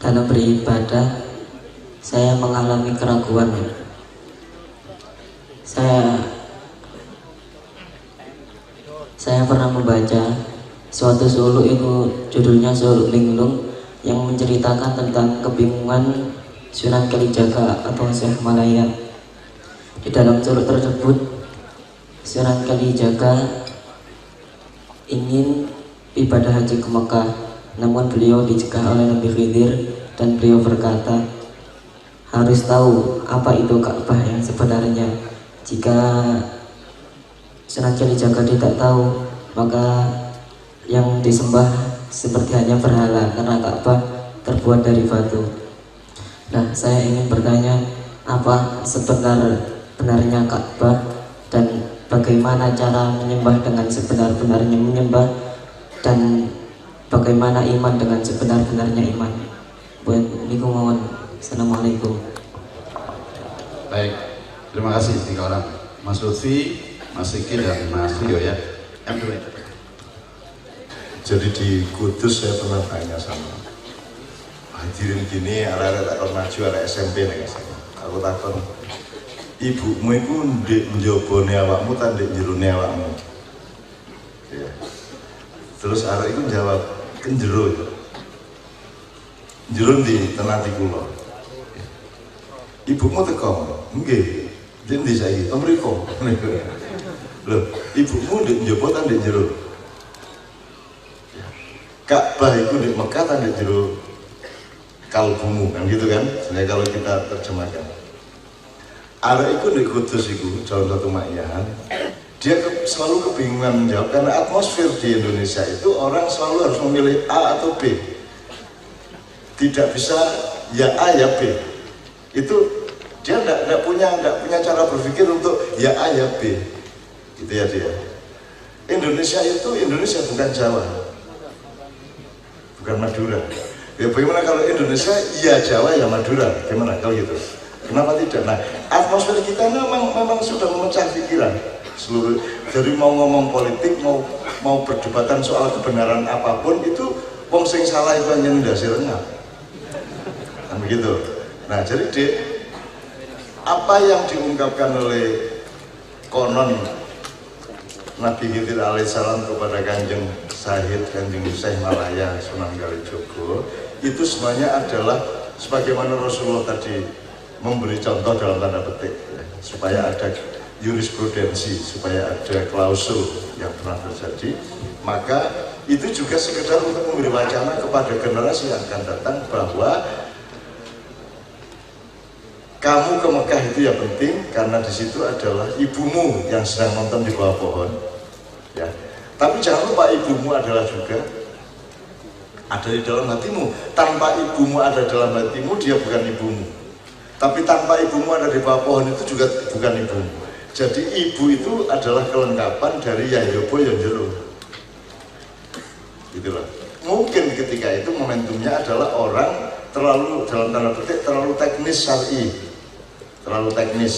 dalam beribadah saya mengalami keraguan. Saya pernah membaca suatu suluk itu, judulnya Suluk Linglung, yang menceritakan tentang kebingungan Sunan Kalijaga atau Syekh Malaya. Di dalam suluk tersebut, Sunan Kalijaga ingin ibadah haji ke Mekah, namun beliau dicegah oleh Nabi Khidir dan beliau berkata, harus tahu apa itu Ka'bah yang sebenarnya. Jika Sunan Kalijaga tidak tahu, maka yang disembah seperti hanya berhala, karena Ka'bah terbuat dari batu. Nah, saya ingin bertanya, apa sebenarnya Ka'bah dan bagaimana cara menyembah dengan sebenar-benarnya menyembah, dan bagaimana iman dengan sebenar-benarnya iman. Buat niku mohon. Assalamualaikum. Baik, terima kasih tiga orang, Mas Lutfi, Mas Siki, dan Mas Rio ya. Jadi di Kudus saya pernah tanya sama hadirin gini, arek-arek takon maju, arek SMP nih guys. Aku takon, ibumu itu ndek njobone awakmu ta ndek jerone awakmu? Ya. Terus arek itu jawab, kenjero. Jero di tenati kula. Ibumu teko, nggih. Dendi saiki, to mriko. Lho, ibumu ndek njaba ta ndek jero? Ka'bah itu di Mekah dan di jero kalbumu, kan gitu kan? Sebenarnya kalau kita terjemahkan, arah itu di Kudus itu dalam satu makyahan, dia selalu kebingungan menjawab karena atmosfer di Indonesia itu orang selalu harus memilih A atau B, tidak bisa ya A ya B. Itu dia tidak punya cara berpikir untuk ya A ya B, gitu ya dia. Indonesia itu Indonesia bukan Jawa, bukan Madura. Ya bagaimana kalau Indonesia iya Jawa ya Madura, gimana kalau gitu? Kenapa tidak? Nah, atmosfer kita memang sudah memecah pikiran seluruh, dari mau ngomong politik, mau perdebatan soal kebenaran apapun itu wong sing salah itu hanya ndase rengah, kan begitu. Nah, jadi apa yang diungkapkan oleh konon Nabi Khidir alaihissalam kepada Kanjeng Syahid, Kanjeng Syekh Malaya Sunan Kalijogo itu sebenarnya adalah sebagaimana Rasulullah tadi memberi contoh dalam tanda petik ya, supaya ada jurisprudensi, supaya ada klausul yang pernah terjadi, maka itu juga sekedar untuk memberi wacana kepada generasi yang akan datang bahwa kamu ke Mekah itu ya penting karena di situ adalah ibumu yang sedang nonton di bawah pohon, ya. Tapi jangan lupa ibumu adalah juga ada di dalam hatimu. Tanpa ibumu ada dalam hatimu, dia bukan ibumu. Tapi tanpa ibumu ada di bawah pohon itu juga bukan ibumu. Jadi ibu itu adalah kelengkapan dari yang yobo yang jero. Gitulah. Mungkin ketika itu momentumnya adalah orang terlalu dalam tanda petik terlalu teknis syar'i, terlalu teknis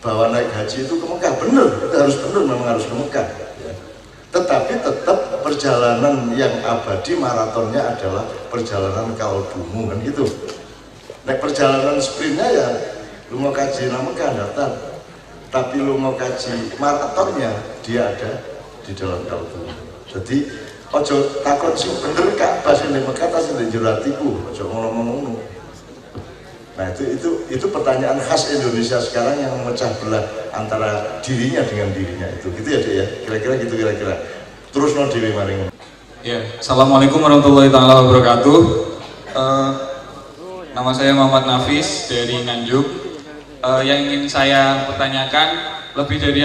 bahwa naik haji itu ke Mekah. Benar, itu harus benar, memang harus ke Mekah. Tetapi tetap perjalanan yang abadi maratonnya adalah perjalanan kalbumu, kan gitu. Nah, perjalanan sprintnya ya lu mau kaji nama Mekah datang, tapi lu mau kaji maratonnya dia ada di dalam kalbu. Jadi ojo takut sih bener Ka'bah sing di Mekah ta sing di jero atiku, ojo ngomong-ngomong. Nah itu pertanyaan khas Indonesia sekarang yang memecah belah antara dirinya dengan dirinya itu, gitu ya Dek ya, kira-kira gitu kira-kira. Terus no dewi maring. Ya, assalamualaikum warahmatullahi taala wabarakatuh. Nama saya Muhammad Nafis dari Nganjuk. Yang ingin saya pertanyakan lebih dari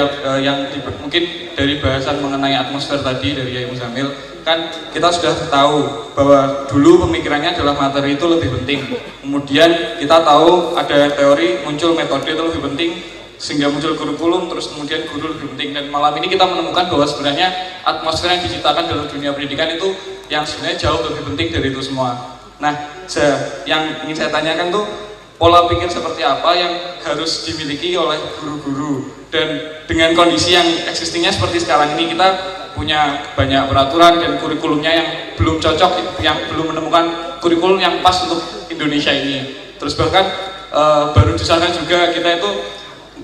mungkin dari bahasan mengenai atmosfer tadi dari Yai Muzamil, kan kita sudah tahu bahwa dulu pemikirannya adalah materi itu lebih penting, kemudian kita tahu ada teori muncul metode itu lebih penting sehingga muncul kurikulum, terus kemudian guru lebih penting, dan malam ini kita menemukan bahwa sebenarnya atmosfer yang diciptakan dalam dunia pendidikan itu yang sebenarnya jauh lebih penting dari itu semua. Nah, yang ingin saya tanyakan tuh pola pikir seperti apa yang harus dimiliki oleh guru-guru, dan dengan kondisi yang existingnya seperti sekarang ini kita punya banyak peraturan dan kurikulumnya yang belum cocok, yang belum menemukan kurikulum yang pas untuk Indonesia ini. Terus bahkan baru disahkan juga kita itu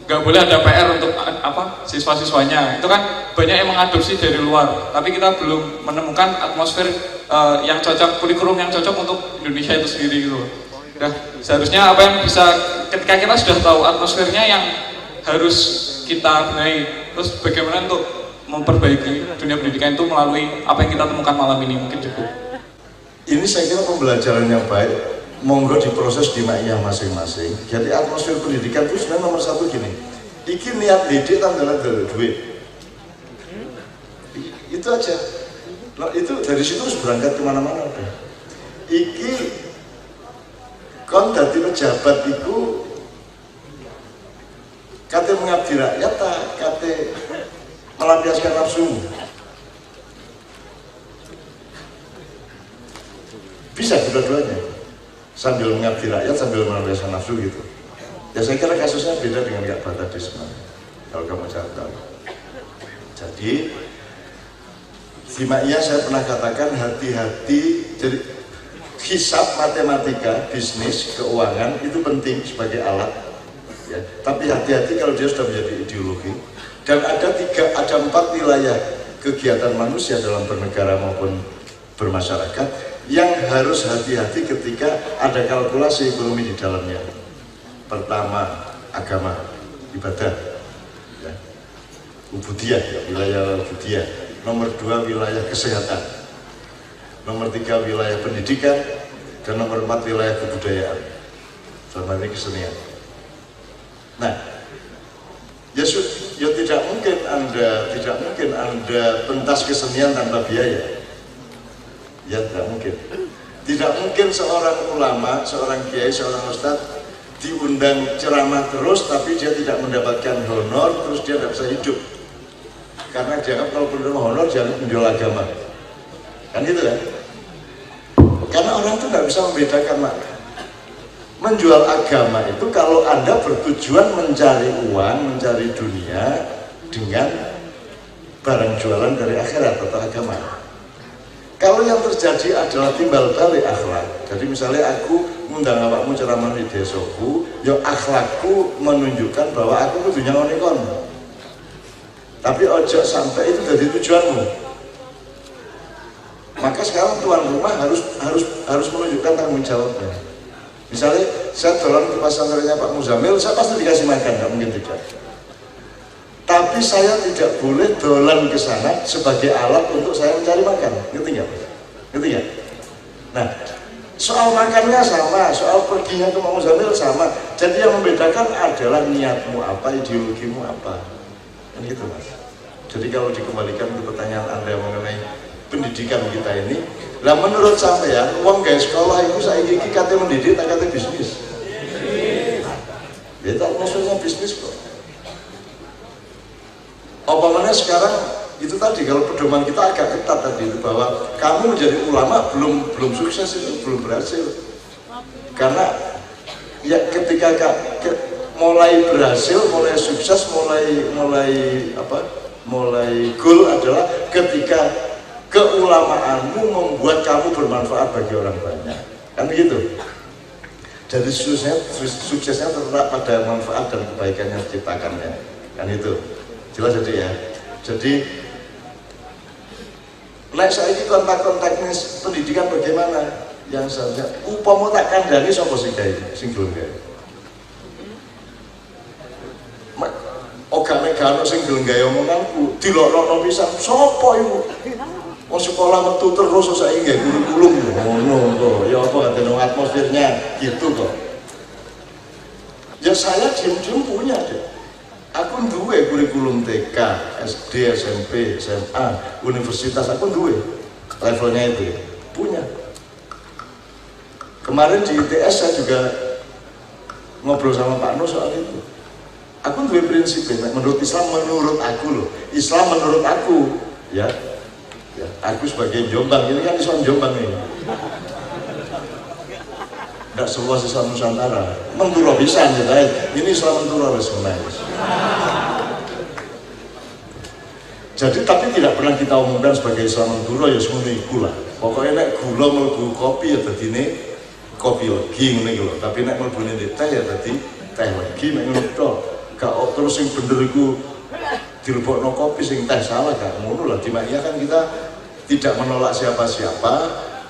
nggak boleh ada PR untuk siswa-siswanya. Itu kan banyak yang mengadopsi dari luar, tapi kita belum menemukan atmosfer yang cocok, kurikulum yang cocok untuk Indonesia itu sendiri gitu. Nah, seharusnya apa yang bisa, ketika kita sudah tahu atmosfernya yang harus kita benahi, terus bagaimana untuk memperbaiki dunia pendidikan itu melalui apa yang kita temukan malam ini, mungkin cukup. Ini saya kira pembelajaran yang baik, monggo diproses di maknya masing-masing. Jadi atmosfer pendidikan itu sebenarnya nomor satu gini, iki niat didik tanggalan duit, itu aja. Nah, itu dari situ harus berangkat kemana-mana udah. Iki kon dadi pejabat iku kate mengabdi rakyat ta kate melampiaskan nafsu. Bisa dua-duanya, sambil mengabdi rakyat sambil melampiaskan nafsu gitu. Ya saya kira kasusnya beda dengan Kak Bata tadi sebenarnya, kalau kamu tahu. Jadi di Maia saya pernah katakan hati-hati. Jadi hisab, matematika, bisnis, keuangan itu penting sebagai alat ya. Tapi hati-hati kalau dia sudah menjadi ideologi. Dan ada 4 wilayah kegiatan manusia dalam bernegara maupun bermasyarakat yang harus hati-hati ketika ada kalkulasi ekonomi di dalamnya. Pertama, agama, ibadah ya. Ubudiyah ya, wilayah ubudiyah. Nomor 2 wilayah kesehatan, nomor 3 wilayah pendidikan, dan nomor 4 wilayah kebudayaan, sama ini kesenian. Nah, ya tidak mungkin anda pentas kesenian tanpa biaya. Ya tidak mungkin. Tidak mungkin seorang ulama, seorang kiai, seorang ustadz diundang ceramah terus, tapi dia tidak mendapatkan honor, terus dia tidak bisa hidup. Karena dianggap kalau penerima honor jangan menjual agama, kan gitu kan? Karena orang itu nggak bisa membedakan makna. Menjual agama itu kalau Anda bertujuan mencari uang, mencari dunia dengan barang jualan dari akhirat atau agama. Kalau yang terjadi adalah timbal balik akhlak, jadi misalnya aku ngundang awakmu ceramah di desoku, ya akhlakku menunjukkan bahwa aku kudunya ngonikon. Tapi ojo sampai itu jadi tujuanmu. Maka sekarang tuan rumah harus menunjukkan tanggung jawabnya. Misalnya saya dolan ke pesantrennya Pak Muzamil, saya pasti dikasih makan, nggak mungkin tidak. Tapi saya tidak boleh dolan ke sana sebagai alat untuk saya mencari makan, ngerti nggak? Ngerti nggak? Nah, soal makannya sama, soal perginya ke Pak Muzamil sama. Jadi yang membedakan adalah niatmu apa, ideologimu apa. Kan gitu mas. Jadi kalau dikembalikan ke pertanyaan Anda mengenai pendidikan kita ini, lah menurut saya uang guys sekolah itu saya gigi kata mendidik tak kata bisnis. Ya itu atmosfernya bisnis kok. Apalagi sekarang itu tadi kalau pedoman kita agak ketat tadi itu bahwa kamu menjadi ulama belum sukses itu belum berhasil. Karena ya ketika mulai berhasil, mulai sukses, mulai goal adalah ketika keulamaanmu membuat kamu bermanfaat bagi orang banyak, kan begitu. Jadi suksesnya terletak pada manfaat dan kebaikan yang diciptakannya, kan itu jelas. Jadi ya, jadi saya ini kontak-kontaknya pendidikan bagaimana yang seharusnya upama tak kandani sapa sing gawe sing gelem gawe. Oga nek gak sing gelem gawe omonganku dilokno pisan sapa iku? Wong sekolah metu terus saiki nggih kurikulum ngono kok. Ya apa katene atmosfernya gitu kok. Ya saya diem-diem punya deh. Aku duwe kurikulum TK, SD, SMP, SMA, universitas, aku duwe levelnya itu punya. Kemarin di ITS saya juga ngobrol sama Pak Nur soal itu. Aku duwe prinsip menurut Islam, menurut aku loh, Islam menurut aku ya, aku sebagai Jombang, ini kan Islam Jombang ini. Tidak semua Islam Nusantara menturo bisa ini Islam menturo sebenarnya. Jadi tapi tidak pernah kita umumkan sebagai Islam menturo ya semuanya ikulah. Pokoknya nek gula mlebu kopi ya dadine kopi legi ngene iki lho. Tapi nek mlebune teh ya dadi teh legi nek ngono tok. Gak terus sing bener iku dilebokno kopi sing teh salah gak ngono lah. Dimana kan kita tidak menolak siapa-siapa.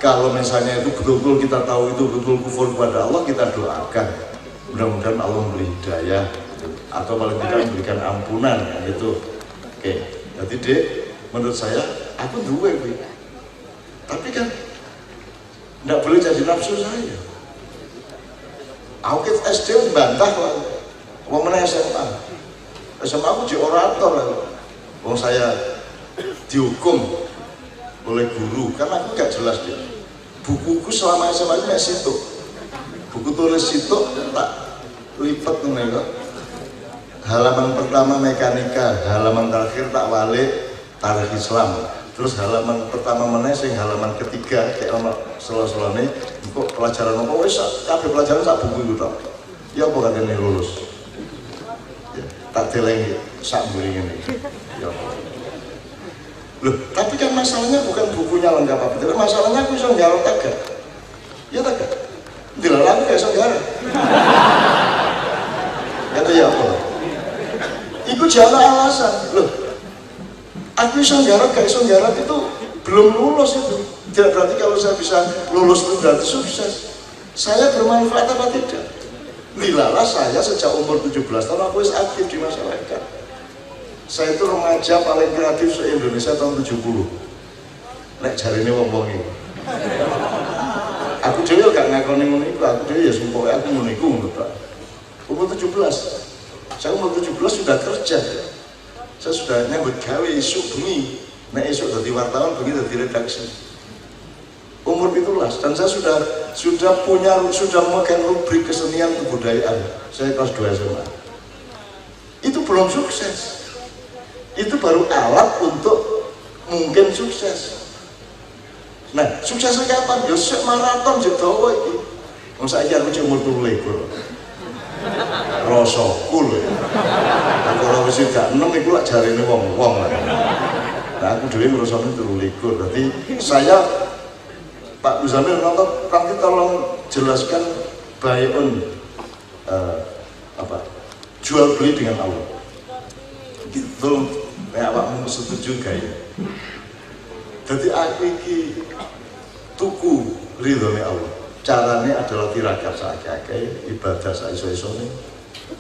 Kalau misalnya itu betul-betul kita tahu itu betul kufur kepada Allah, kita doakan. Mudah-mudahan Allah memberi hidayah atau paling tidak memberikan ampunan gitu. Oke, jadi Dek, menurut saya aku duwe kuwi. Tapi kan tidak boleh jadi nafsu saya. Aku SD bantah kok. Wong meneh SMA. SMA aku jadi orator lah. Wong saya dihukum oleh guru karena aku gak jelas dia. Bukuku selama SMA itu situ. Buku tulis situ tak lipat nih kok. Halaman pertama mekanika, halaman terakhir tak walik tarikh Islam. Terus halaman pertama meneh sing halaman ketiga kayak ono selo-selone kok pelajaran apa wis kabeh pelajaran sak buku itu tok. Ya apa katene lulus. Ya, tak deleng sak mburi ngene. Ya apa. Loh, tapi kan masalahnya bukan bukunya lengkap apa tidak, masalahnya aku bisa nggarap tagak. Ya tagak. Dilarang gak bisa nggarap. Kata ya apa? Iku jangan alasan. Loh, aku bisa nggarap gak bisa nggarap itu belum lulus itu. Tidak berarti kalau saya bisa lulus itu berarti sukses. Saya bermanfaat apa tidak? Dilalah saya sejak umur 17 tahun aku wis aktif di masyarakat. Saya itu remaja paling kreatif se-Indonesia tahun 70. Nek jarine wong-wong iki. Aku dhewe gak ngakoni ngono iku, aku dhewe ya sumpah aku ngono iku ngono tok. Umur 17. Saya umur 17 sudah kerja. Saya sudah nyambut gawe isuk bengi. Nek isuk dadi wartawan, bengi dadi redaksi. Umur 17 dan saya sudah memegang rubrik kesenian kebudayaan. Saya kelas 2 SMA. Itu belum sukses. Itu baru alat untuk mungkin sukses. Nah, suksesnya kapan? Ya sik maraton jek dawa iki. Wong saiki aku cek umur 23. Rasaku lho. Kalau wis gak 6 iku lak jarene wong-wong lah. Nah, aku dhewe ngrasane 23. Berarti saya Pak Muzamil nonton nanti tolong jelaskan bai'un jual beli dengan Allah. Gitu. Nek awakmu setuju gak ya? Jadi aku iki tuku ridhone Allah. Caranya adalah tirakat saake-ake, ibadah saiso-isone,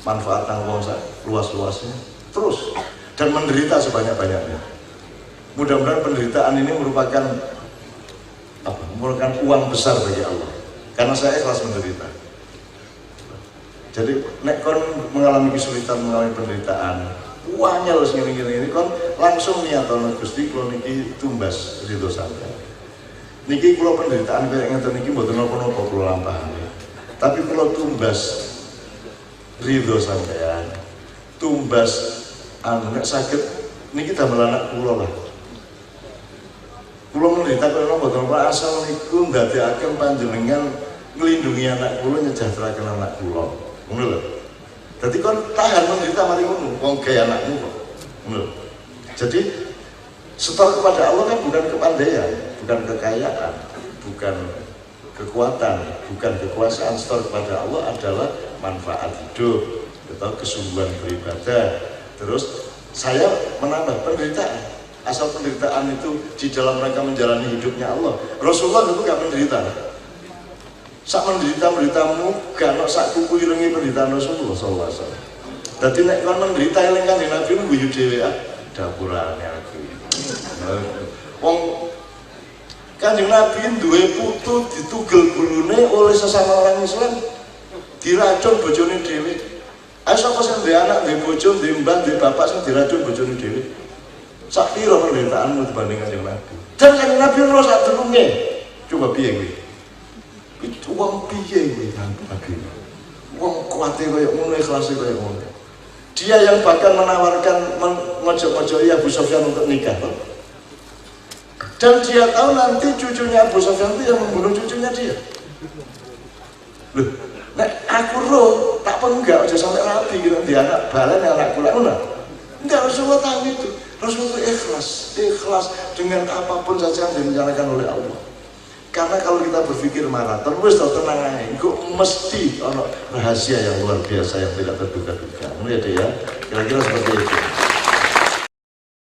manfaat nang wong luas-luasnya, terus dan menderita sebanyak-banyaknya. Mudah-mudahan penderitaan ini merupakan uang besar bagi Allah. Karena saya ikhlas menderita. Jadi nek kon mengalami kesulitan, mengalami penderitaan, uangnya harus gini-gini kon langsung niatono Gusti kula niki tumbas ridho sampeyan. Niki kula penderitaan kaya ngeten niki mboten napa-napa kula lampahane. Tapi kula tumbas ridho sampeyan. Tumbas nek saged niki damel anak kula lah. Kula menderita kaya mboten napa asal niku ndadekaken panjenengan nglindungi anak kula nyejahteraken anak kula. Ngono lho. Jadi kon tahan menderita mari ngono, wong gawe anakmu kok. Ngono. Jadi setor kepada Allah kan bukan kepandaian, bukan kekayaan, bukan kekuatan, bukan kekuasaan. Setor kepada Allah adalah manfaat hidup atau kesungguhan beribadah. Terus saya menambah penderitaan. Asal penderitaan itu di dalam rangka menjalani hidupnya Allah. Rasulullah itu gak menderita. Sak menderita-menderitamu gak ono sak kuku irengi penderitaan Rasulullah SAW. Dadi nek kon menderita eling Kanjeng Nabi guyu dhewe dapurane aku. Wong Kanjeng Nabi duwe putu ditugel gulune oleh sesama orang Islam. Diracun bojone dhewe. Ayo sapa sing duwe anak, duwe bojo, duwe mbah, duwe bapak sing diracun bojone dhewe. Sak pira penderitaanmu dibanding Kanjeng Nabi. Dan Kanjeng Nabi ora sak durunge. Coba piye kuwi? Itu wong piye kuwi Nabi? Wong kuwate kaya ngono, ikhlase kaya ngono. Dia yang bahkan menawarkan ngojok-ngojoki Abu Sufyan untuk nikah. Dan dia tahu nanti cucunya Abu Sufyan itu yang membunuh cucunya dia. Loh, nek aku roh tak penggak aja sampai rapi gitu di anak balen anak kula ngono. Enggak, Rasulullah tahu itu. Rasulullah ikhlas dengan apapun saja yang direncanakan oleh Allah. karena kalau kita berpikir maraton wis tau tenang aja, kok mesti ono rahasia yang luar biasa yang tidak terduga-duga. Ini ya, kira-kira seperti itu.